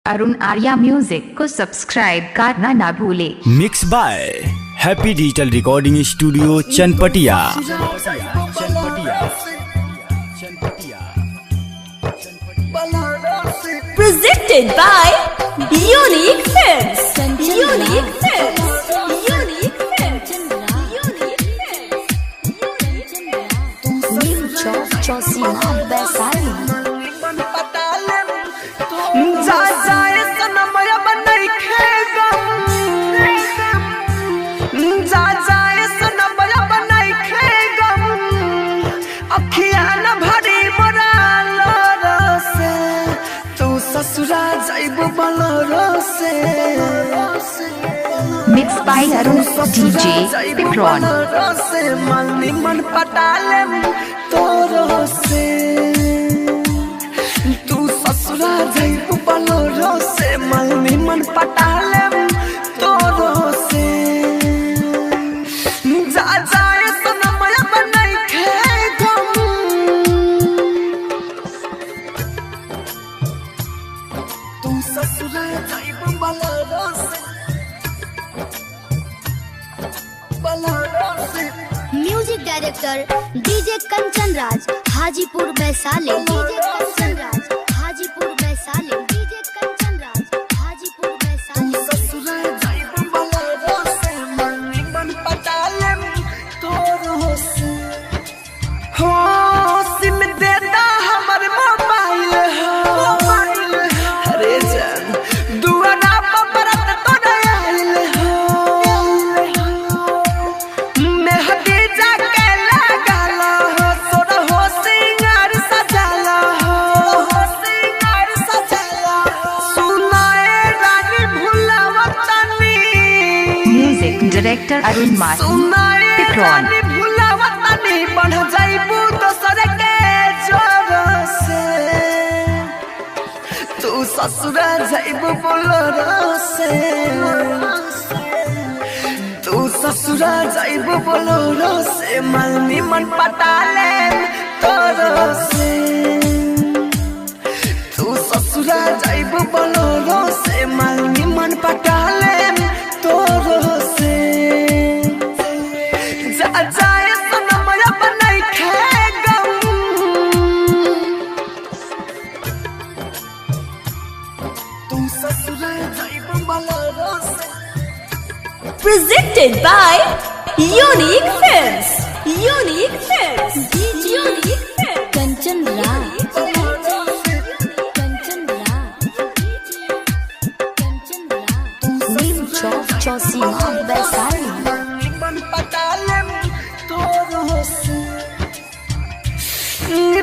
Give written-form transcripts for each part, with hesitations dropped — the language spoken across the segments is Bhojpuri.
अरुण आर्या म्यूजिक को सब्सक्राइब करना ना भूले। Mix by Happy digital recording studio Chanpatia. Presented by Unique Films. Unique Films. Unique Films. Unique Films. New Job Josima Besari. जा जाए सनमया बनई खेगम, जा जाए सनमया बनई खेगम, अखिया न भरी मोरा लरसे, तू ससुरा जाइबो बलरसे। Mix by Arun DJ Pipron. मन मन पटाले तोरसे, तू ससुरा जाइबो बलरसे, मन पटाले तोरसे। जा जाए सनमया बनई खेगम, तू ससुरा जाइबो बलरसे, बलरसे। Music director DJ Kanchan Raj Hajipur Vaishali. DJ Kanchan Raj Hajipur Vaishali. DJ Kanchan Raj Hajipur Vaishali. ससुरा जाइबो बलरसे, मन पटाले तोरसे। हो सिम देता हमर मोबाइल हो, अरे जान दुआरा पर बरत तोरे आइल हो, मेहदी जाके लगाल हो, सोर हो सिंगार सजाल हो, सिंगार सजाल हो। सुनाए रानी भुलावतनी, म्यूजिक डायरेक्टर अरुण माही सुनाए पिप्रॉन। रानी भुलावतनी, बढ़ जाइबू दोसर के जोर से, तू ससुरा जाइबू बोलरसे, तू ससुरा जाइबू बोलरसे, मन पटाले तोरसे, तू ससुरा जाइबू बोलरसे, मन पटाले तोरसे। जा जाए सनमया बनई खेगम, तू ससुरा जाइबो बलरसे। Presented by Unique Films. Unique Films. Unique Films. Kanchan Raj Kanchan Raj Kanchan Raj. New job जॉसिमा वैशाली। मन पटाले तोरसे,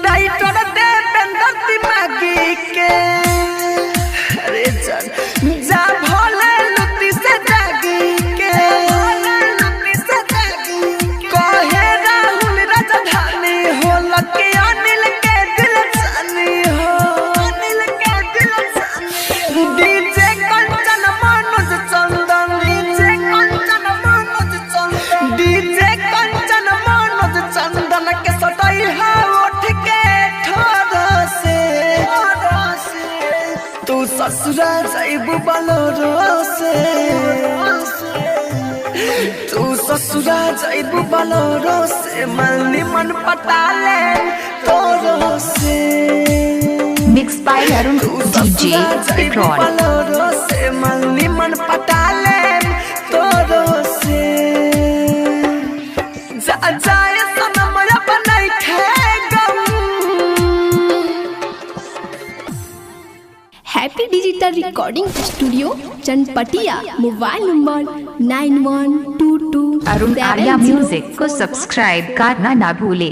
राइटर देवेंद्र दिमागी के, अरे जान जा भोले लुटी से जागी के, कहे राहुल राजधानी हो, लकी अनिल के दिल जानी हो, अनिल के दिल जानी। डीजे कंचन मनोज चंदन, डीजे कंचन मनोज चंदन, डीजे कंचन मनोज चंदन के सटाई है उठ के ठोरसे, तू ससुरा जाइबू बलरसे, तू ससुरा जाइबू बलरसे, मन पटाले तोरसे। मिक्स बाय अरुण डीजे पिप्रॉन। बलरसे, मन पटाले तोरसे। जा जाए सनमया बनई खेगम, happy digital recording studio Chanpatia. Mobile number 9122। Arun Arya music को सब्सक्राइब करना ना भूले।